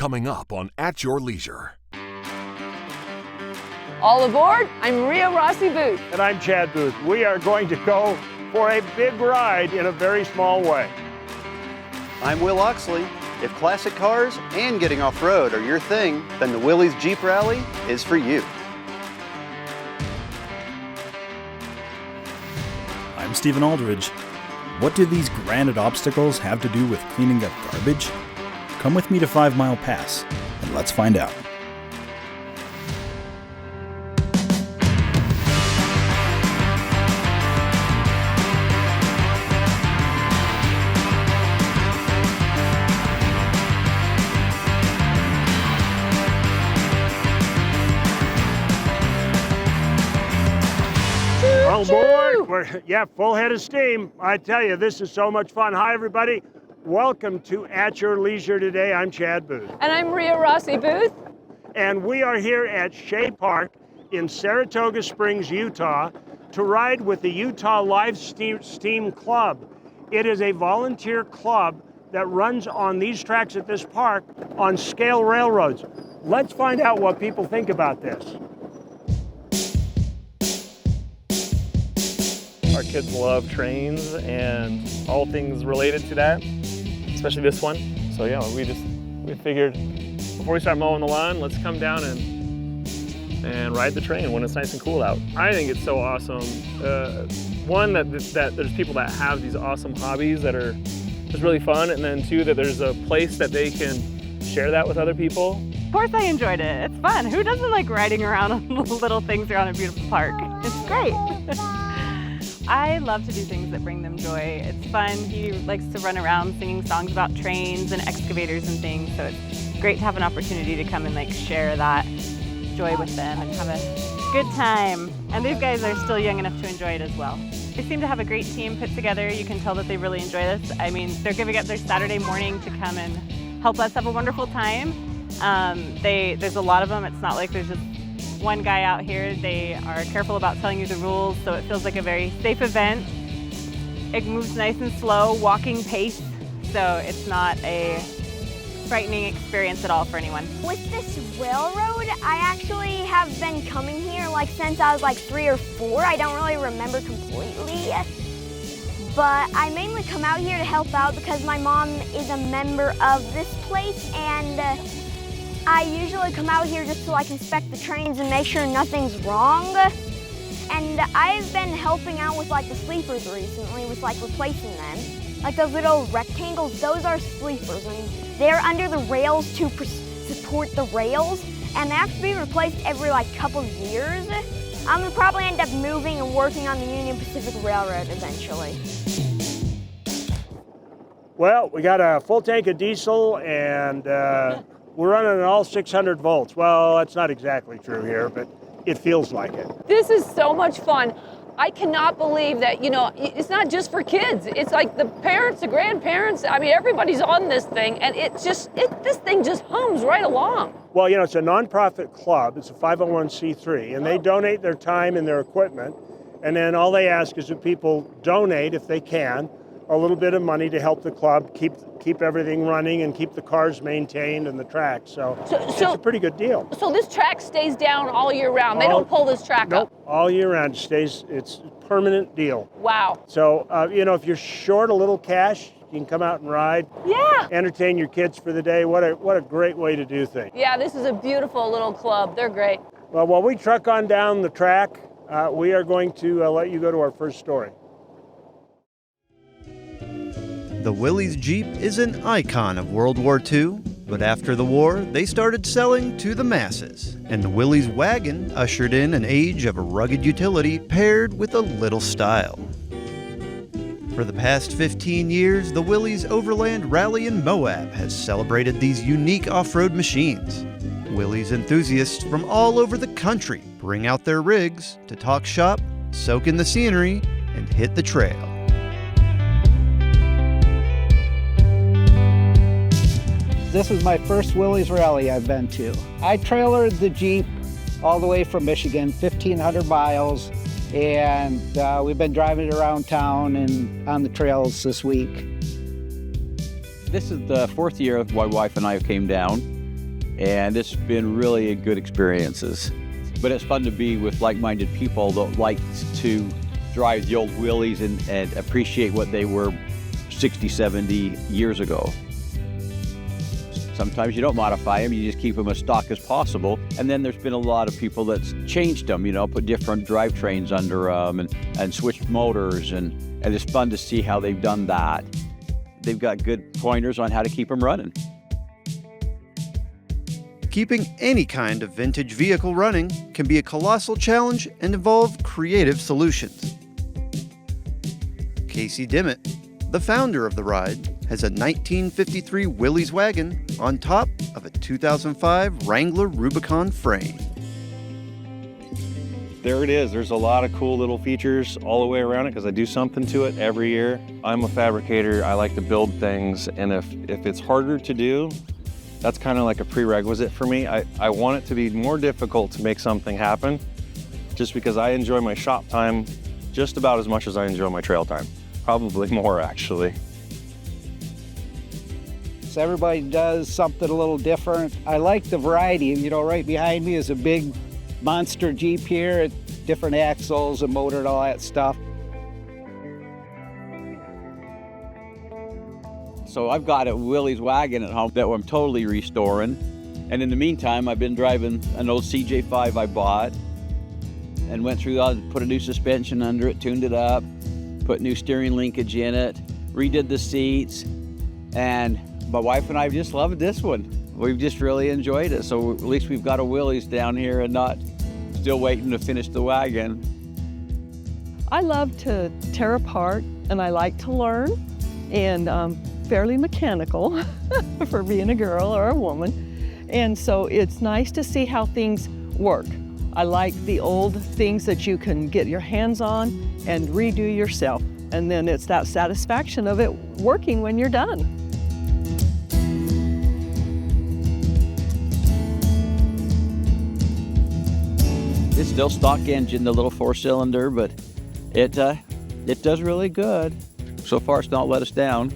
coming up on At Your Leisure. All aboard, I'm Rhea Rossi Booth. And I'm Chad Booth. We are going to go for a big ride in a very small way. I'm Will Oxley. If classic cars and getting off-road are your thing, then the Willys Jeep Rally is for you. I'm Stephen Aldridge. What do these granite obstacles have to do with cleaning up garbage? Come with me to 5 Mile Pass, and let's find out. All aboard. We're full head of steam. I tell you, this is so much fun. Hi, everybody. Welcome to At Your Leisure today. I'm Chad Booth. And I'm Rhea Rossi Booth. And we are here at Shay Park in Saratoga Springs, Utah, to ride with the Utah Live Steam Club. It is a volunteer club that runs on these tracks at this park on scale railroads. Let's find out what people think about this. Our kids love trains and all things related to that, especially this one. So yeah, we figured before we start mowing the lawn, let's come down and ride the train when it's nice and cool out. I think it's so awesome. One, that there's people that have these awesome hobbies that are just really fun, and then two, that there's a place that they can share that with other people. Of course I enjoyed it. It's fun. Who doesn't like riding around on little things around a beautiful park? It's great. I love to do things that bring them joy. It's fun. He likes to run around singing songs about trains and excavators and things, so it's great to have an opportunity to come and share that joy with them and have a good time. And these guys are still young enough to enjoy it as well. They seem to have a great team put together. You can tell that they really enjoy this. I mean, they're giving up their Saturday morning to come and help us have a wonderful time. There's a lot of them. It's not like there's just one guy out here. They are careful about telling you the rules, so it feels like a very safe event. It moves nice and slow, walking pace, so it's not a frightening experience at all for anyone. With this railroad, I actually have been coming here since I was 3 or 4. I don't really remember completely, but I mainly come out here to help out because my mom is a member of this place, and I usually come out here just to inspect the trains and make sure nothing's wrong. And I've been helping out with the sleepers recently with replacing them. Those little rectangles, those are sleepers, and they're under the rails to support the rails, and they have to be replaced every couple of years. I'm gonna probably end up moving and working on the Union Pacific Railroad eventually. Well, we got a full tank of diesel, and we're running at all 600 volts. Well, that's not exactly true here, but it feels like it. This is so much fun. I cannot believe that, it's not just for kids. It's the parents, the grandparents, I mean, everybody's on this thing, and this thing just hums right along. Well, it's a nonprofit club. It's a 501c3, and they donate their time and their equipment, and then all they ask is that people donate, if they can, a little bit of money to help the club keep everything running and keep the cars maintained and the track. So it's a pretty good deal. So this track stays down all year round. They don't pull this track up. Nope, all year round. It's a permanent deal. Wow. So if you're short a little cash, you can come out and ride. Yeah. Entertain your kids for the day. What a great way to do things. Yeah, this is a beautiful little club. They're great. Well, while we truck on down the track, we are going to let you go to our first story. The Willys Jeep is an icon of World War II, but after the war, they started selling to the masses, and the Willys wagon ushered in an age of rugged utility paired with a little style. For the past 15 years, the Willys Overland Rally in Moab has celebrated these unique off-road machines. Willys enthusiasts from all over the country bring out their rigs to talk shop, soak in the scenery, and hit the trail. This is my first Willys rally I've been to. I trailered the Jeep all the way from Michigan, 1,500 miles, and we've been driving it around town and on the trails this week. This is the 4th year my wife and I came down. and it's been really good experiences. But it's fun to be with like-minded people that like to drive the old Willies and appreciate what they were 60, 70 years ago. Sometimes you don't modify them, you just keep them as stock as possible. And then there's been a lot of people that's changed them, you know, put different drivetrains under them and switched motors, and it's fun to see how they've done that. They've got good pointers on how to keep them running. Keeping any kind of vintage vehicle running can be a colossal challenge and involve creative solutions. Casey Dimmitt, the founder of the ride, has a 1953 Willys wagon on top of a 2005 Wrangler Rubicon frame. There it is. There's a lot of cool little features all the way around it because I do something to it every year. I'm a fabricator. I like to build things, and if it's harder to do, that's kind of like a prerequisite for me. I want it to be more difficult to make something happen just because I enjoy my shop time just about as much as I enjoy my trail time. Probably more, actually. So everybody does something a little different. I like the variety. You know, right behind me is a big monster Jeep here, different axles and motor and all that stuff. So I've got a Willys wagon at home that I'm totally restoring. And in the meantime, I've been driving an old CJ5 I bought and went through, put a new suspension under it, tuned it up, put new steering linkage in it, redid the seats, and my wife and I just loved this one. We've just really enjoyed it. So at least we've got a Willys down here and not still waiting to finish the wagon. I love to tear apart, and I like to learn, and fairly mechanical for being a girl or a woman. And so it's nice to see how things work. I like the old things that you can get your hands on and redo yourself. And then it's that satisfaction of it working when you're done. It's still stock engine, the little 4-cylinder, but it does really good. So far, it's not let us down.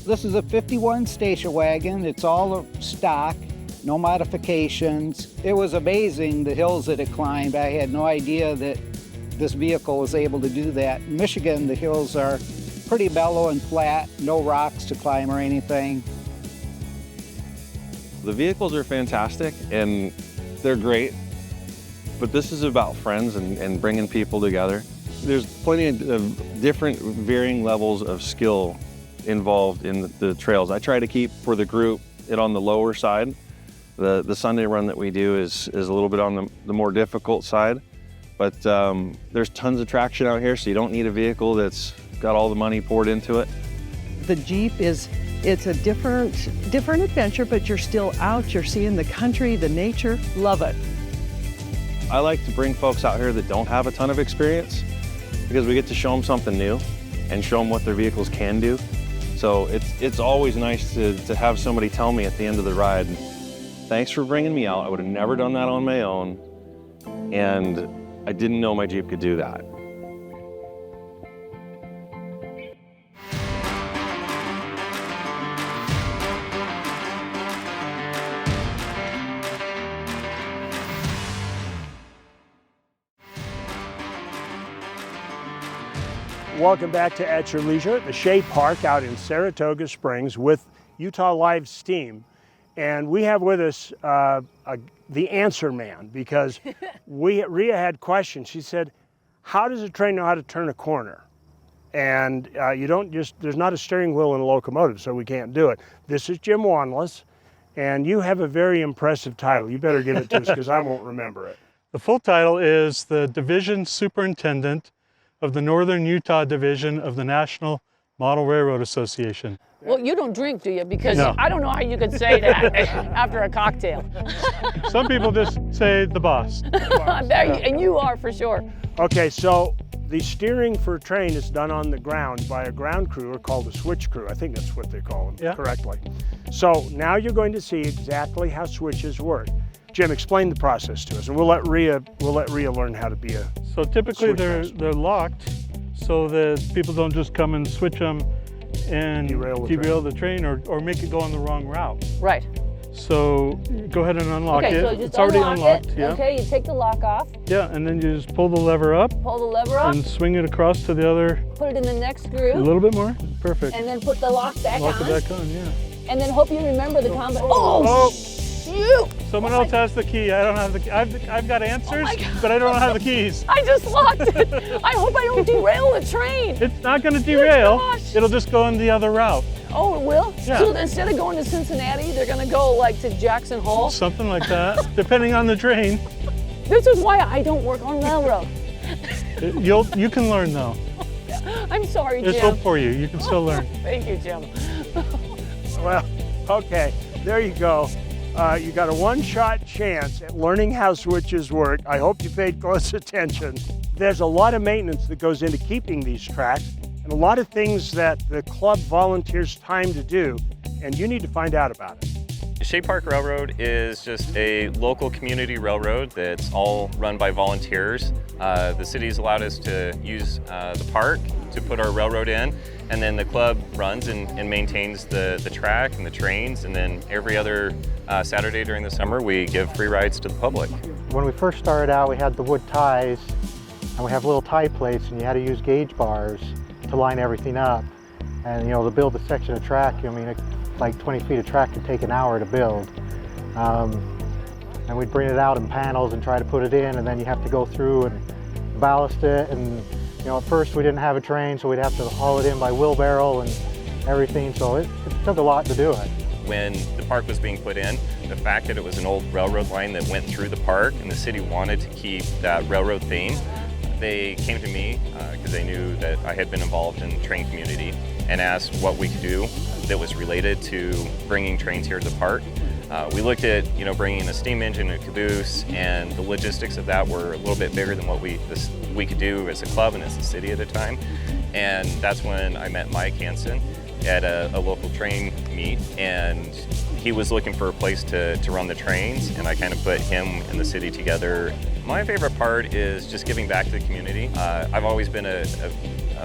This is a 51 station wagon. It's all stock, no modifications. It was amazing the hills that it climbed. I had no idea that this vehicle was able to do that. In Michigan, the hills are pretty mellow and flat, no rocks to climb or anything. The vehicles are fantastic and they're great, but this is about friends and bringing people together. There's plenty of different varying levels of skill involved in the trails. I try to keep for the group it on the lower side. The Sunday run that we do is a little bit on the more difficult side, but there's tons of traction out here, so you don't need a vehicle that's got all the money poured into it. The Jeep it's a different adventure, but you're still out, you're seeing the country, the nature, love it. I like to bring folks out here that don't have a ton of experience because we get to show them something new and show them what their vehicles can do. So it's always nice to have somebody tell me at the end of the ride, thanks for bringing me out. I would have never done that on my own, and I didn't know my Jeep could do that. Welcome back to At Your Leisure at the Shay Park out in Saratoga Springs with Utah Live Steam. And we have with us the answer man, because Rhea had questions. She said, how does a train know how to turn a corner? And there's not a steering wheel in a locomotive, so we can't do it. This is Jim Wanless, and you have a very impressive title. You better give it to us because I won't remember it. The full title is the Division Superintendent of the Northern Utah Division of the National Model Railroad Association. Well, you don't drink, do you? Because No. I don't know how you could say that after a cocktail. Some people just say the boss. And you are for sure. Okay, so the steering for a train is done on the ground by a ground crew, or called a switch crew. I think that's what they call them correctly. So now you're going to see exactly how switches work. Jim, explain the process to us, and we'll let Rhea learn how to be a So typically switch they're locked so that people don't just come and switch them and Derail the train or make it go on the wrong route. Right. So go ahead and unlock Okay, it. so just It's already unlock unlocked. it. Yeah. Okay, you take the lock off, Yeah, and then you just pull the lever up pull the lever up, and swing it across to the other. put it in the next A screw, little bit more. Perfect. and then put the lock back Lock on. it back on. Yeah. And then hope you remember the combination. Oh. Shoot! Someone else has the key. I don't have the key. I've got answers, but I don't have the keys. I just locked it. I hope I don't derail the train. It's not going to derail. gosh. It'll just go in the other route. Oh, it will? Yeah. So instead of going to Cincinnati, they're going to go like to Jackson Hole? Something like that, depending on the train. This is why I don't work on railroad. You can learn though. I'm sorry, Jim. There's hope for you. You can still learn. Thank you, Jim. Well, okay, there you go. You got a one-shot chance at learning how switches work. I hope you paid close attention. There's a lot of maintenance that goes into keeping these tracks and a lot of things that the club volunteers time to do, and you need to find out about it. Shay Park Railroad is just a local community railroad that's all run by volunteers. The city's allowed us to use the park to put our railroad in, and then the club runs and maintains the track and the trains, and then every other Saturday during the summer we give free rides to the public. When we first started out, we had the wood ties, and we have little tie plates, and you had to use gauge bars to line everything up. And you know, to build a section of track, I mean, like 20 feet of track could take an hour to build. And we'd bring it out in panels and try to put it in, and then you have to go through and ballast it. And you know, at first we didn't have a train, so we'd have to haul it in by wheelbarrow and everything. So it took a lot to do it. When the park was being put in, the fact that it was an old railroad line that went through the park and the city wanted to keep that railroad theme, they came to me because they knew that I had been involved in the train community and asked what we could do that was related to bringing trains here to the park. We looked at, bringing a steam engine and a caboose, and the logistics of that were a little bit bigger than what we could do as a club and as a city at a time. And that's when I met Mike Hansen at a local train meet, and he was looking for a place to run the trains, and I kind of put him and the city together. My favorite part is just giving back to the community. I've always been a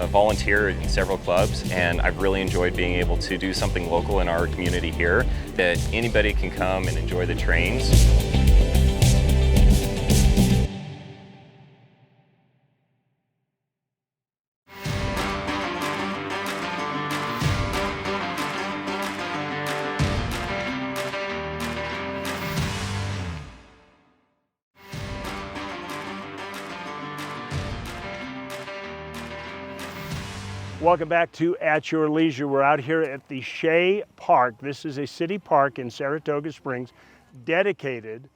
volunteer in several clubs, and I've really enjoyed being able to do something local in our community here that anybody can come and enjoy the trains. Welcome back to At Your Leisure. We're out here at the Shay Park. This is a city park in Saratoga Springs dedicated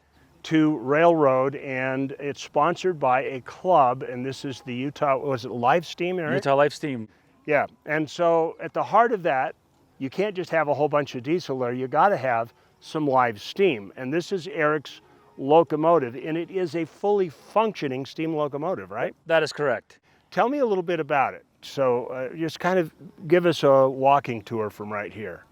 to railroad, and it's sponsored by a club, and this is the Utah, was it Live Steam, Eric? Utah Live Steam. Yeah, and so at the heart of that, you can't just have a whole bunch of diesel there, you gotta have some live steam. And this is Eric's locomotive, and it is a fully functioning steam locomotive, right? That is correct. Tell me a little bit about it. So just kind of give us a walking tour from right here.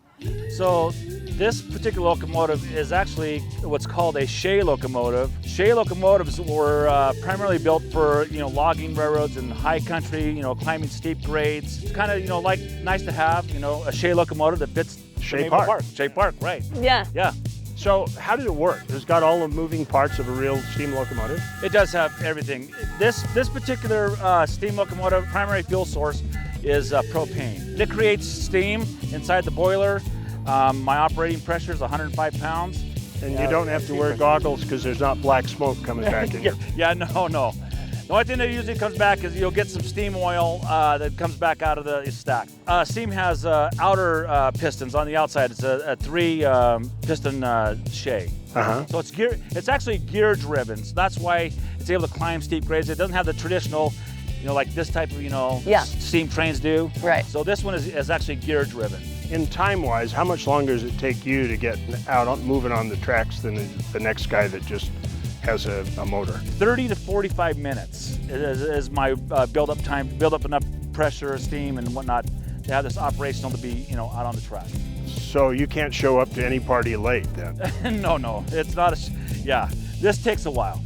So this particular locomotive is actually what's called a Shea locomotive. Shea locomotives were primarily built for logging railroads in high country, climbing steep grades. It's kind of like nice to have a Shea locomotive that fits Shay Park. Shay Park, right? Yeah. Yeah. So how did it work? It's got all the moving parts of a real steam locomotive? It does have everything. This particular steam locomotive primary fuel source is propane. It creates steam inside the boiler. My operating pressure is 105 pounds. And you don't have to wear goggles because there's not black smoke coming back in. Yeah, no. The only thing that usually comes back is you'll get some steam oil that comes back out of the stack. Steam has outer pistons on the outside. It's a 3-piston Shay. So it's actually gear driven. So that's why it's able to climb steep grades. It doesn't have the traditional, like this type of, steam trains do. Right. So this one is actually gear driven. In time-wise, how much longer does it take you to get out moving on the tracks than the next guy that just has a motor? 30 to 45 minutes is my build-up time, build up enough pressure, steam, and whatnot to have this operational to be, out on the track. So you can't show up to any party late then? No, it's not yeah, this takes a while.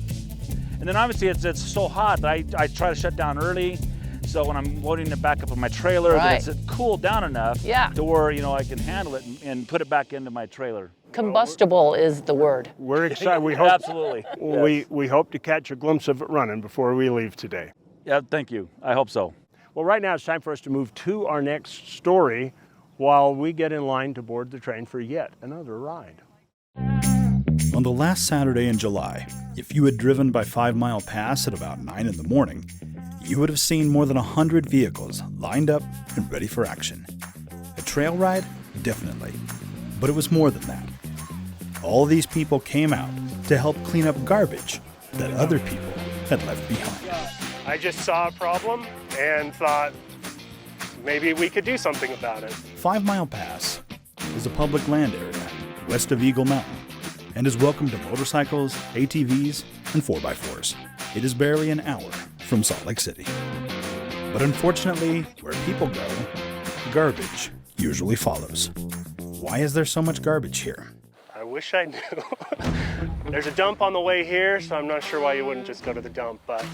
And then obviously it's so hot that I try to shut down early. So when I'm loading it back up on my trailer, that it's cooled down enough to where I can handle it and put it back into my trailer. Combustible is the word. We're excited. We hope, Absolutely. We hope to catch a glimpse of it running before we leave today. Yeah, thank you. I hope so. Well, right now it's time for us to move to our next story while we get in line to board the train for yet another ride. On the last Saturday in July, if you had driven by 5 Mile Pass at about 9 in the morning, you would have seen more than 100 vehicles lined up and ready for action. A trail ride? Definitely. But it was more than that. All these people came out to help clean up garbage that other people had left behind. I just saw a problem and thought maybe we could do something about it. 5 Mile Pass is a public land area west of Eagle Mountain and is welcome to motorcycles, ATVs, and 4x4s. It is barely an hour from Salt Lake City. But unfortunately, where people go, garbage usually follows. Why is there so much garbage here? I wish I knew. There's a dump on the way here, so I'm not sure why you wouldn't just go to the dump, but...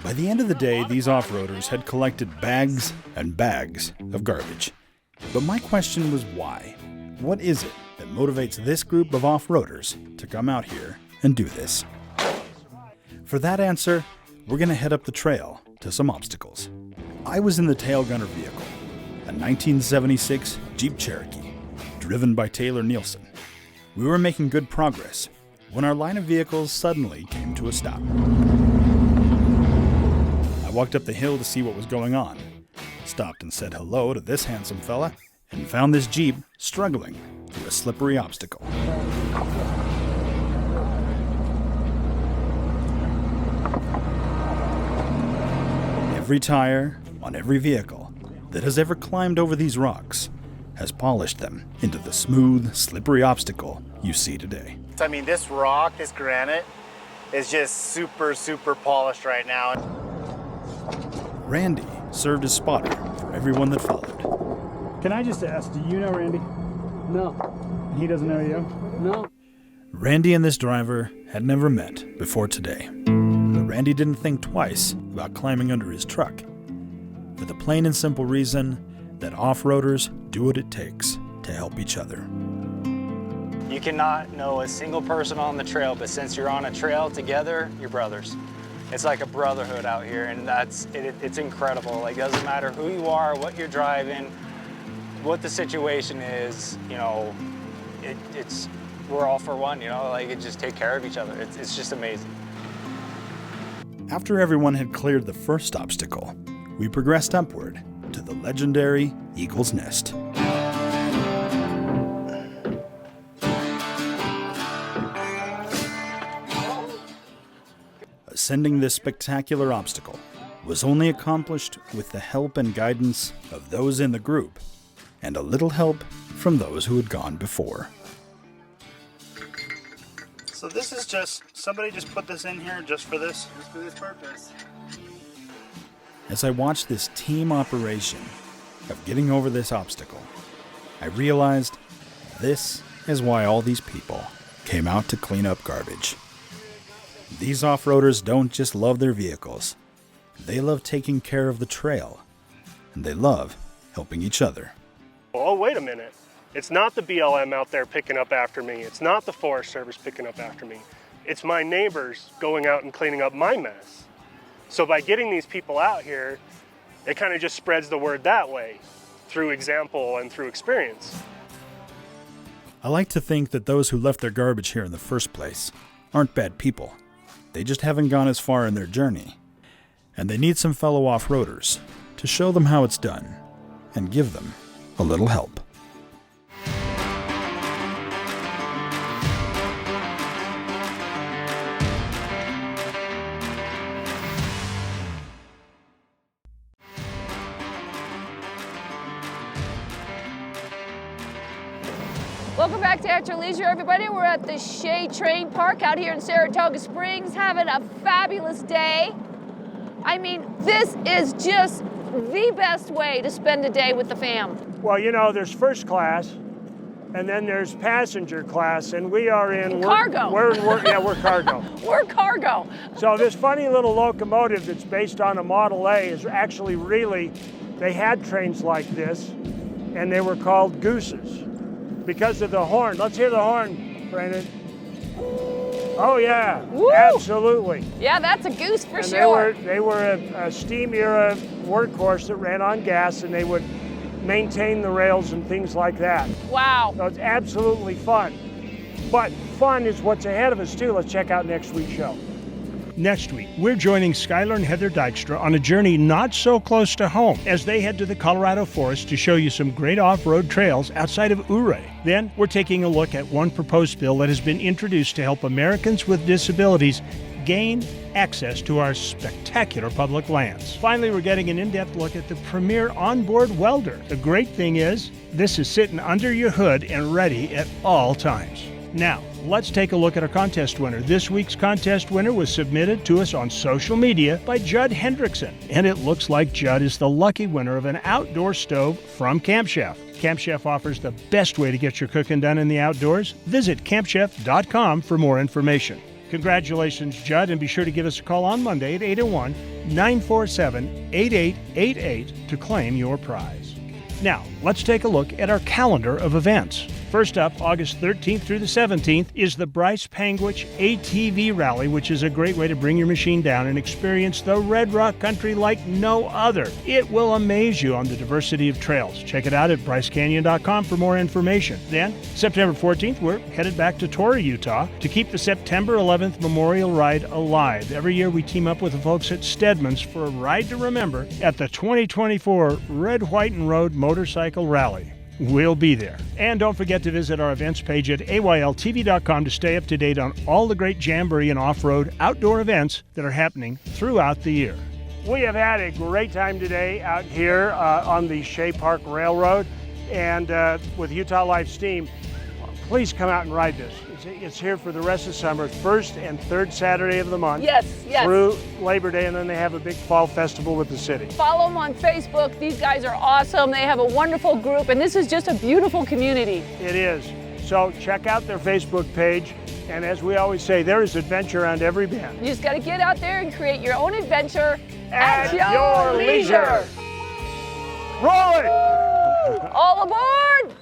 By the end of the day, these off-roaders had collected bags and bags of garbage. But my question was why? What is it that motivates this group of off-roaders to come out here and do this? For that answer, we're going to head up the trail to some obstacles. I was in the tail gunner vehicle, a 1976 Jeep Cherokee, driven by Taylor Nielsen. We were making good progress when our line of vehicles suddenly came to a stop. I walked up the hill to see what was going on, stopped and said hello to this handsome fella, and found this Jeep struggling through a slippery obstacle. Every tire on every vehicle that has ever climbed over these rocks has polished them into the smooth, slippery obstacle you see today. I mean, this rock, this granite, is just super, super polished right now. Randy served as spotter for everyone that followed. Can I just ask, do you know Randy? No. He doesn't know you? No. Randy and this driver had never met before today. But Randy didn't think twice about climbing under his truck, for the plain and simple reason that off-roaders do what it takes to help each other. You cannot know a single person on the trail, but since you're on a trail together, you're brothers. It's like a brotherhood out here, and it's incredible. Like, it doesn't matter who you are, what you're driving, what the situation is, you know, we're all for one, you know, like, it just take care of each other. It's just amazing. After everyone had cleared the first obstacle, we progressed upward to the legendary Eagle's Nest. Ascending this spectacular obstacle was only accomplished with the help and guidance of those in the group, and a little help from those who had gone before. So this is just, somebody just put this in here just for this? Just for this purpose. As I watched this team operation of getting over this obstacle, I realized this is why all these people came out to clean up garbage. These off-roaders don't just love their vehicles. They love taking care of the trail, and they love helping each other. Oh, wait a minute. It's not the BLM out there picking up after me. It's not the Forest Service picking up after me. It's my neighbors going out and cleaning up my mess. So by getting these people out here, it kind of just spreads the word that way, through example and through experience. I like to think that those who left their garbage here in the first place aren't bad people. They just haven't gone as far in their journey. And they need some fellow off-roaders to show them how it's done and give them a little help. Welcome back to At Your Leisure, everybody. We're at the Shay Train Park out here in Saratoga Springs, having a fabulous day. I mean, this is just the best way to spend a day with the fam. Well, you know, there's first class, and then there's passenger class, and we are in cargo. We're cargo. We're cargo. So this funny little locomotive that's based on a Model A is actually really, they had trains like this and they were called gooses because of the horn. Let's hear the horn, Brandon. Oh yeah, Woo! Absolutely. Yeah, that's a goose for And sure. They were a steam era workhorse that ran on gas, and they would maintain the rails and things like that. Wow. So it's absolutely fun. But fun is what's ahead of us too. Let's check out next week's show. Next week, we're joining Skylar and Heather Dykstra on a journey not so close to home as they head to the Colorado forest to show you some great off-road trails outside of Ouray. Then, we're taking a look at one proposed bill that has been introduced to help Americans with disabilities gain access to our spectacular public lands. Finally, we're getting an in-depth look at the premier onboard welder. The great thing is, this is sitting under your hood and ready at all times. Now, let's take a look at our contest winner. This week's contest winner was submitted to us on social media by Judd Hendrickson, and it looks like Judd is the lucky winner of an outdoor stove from Camp Chef. Camp Chef offers the best way to get your cooking done in the outdoors. Visit campchef.com for more information. Congratulations, Judd, and be sure to give us a call on Monday at 801-947-8888 to claim your prize. Now, let's take a look at our calendar of events. First up, August 13th through the 17th, is the Bryce Panguitch ATV Rally, which is a great way to bring your machine down and experience the Red Rock Country like no other. It will amaze you on the diversity of trails. Check it out at brycecanyon.com for more information. Then, September 14th, we're headed back to Torrey, Utah to keep the September 11th Memorial Ride alive. Every year we team up with the folks at Stedman's for a ride to remember at the 2024 Red, White, and Road Motorcycle Rally. We'll be there. And don't forget to visit our events page at AYLTV.com to stay up to date on all the great jamboree and off-road outdoor events that are happening throughout the year. We have had a great time today out here on the Shay Park Railroad and with Utah Live Steam. Please come out and ride this. It's here for the rest of the summer, first and third Saturday of the month. Yes, yes. Through Labor Day, and then they have a big fall festival with the city. Follow them on Facebook. These guys are awesome. They have a wonderful group, and this is just a beautiful community. It is. So check out their Facebook page, and as we always say, there is adventure around every bend. You just got to get out there and create your own adventure at your leisure. Roll it! All aboard!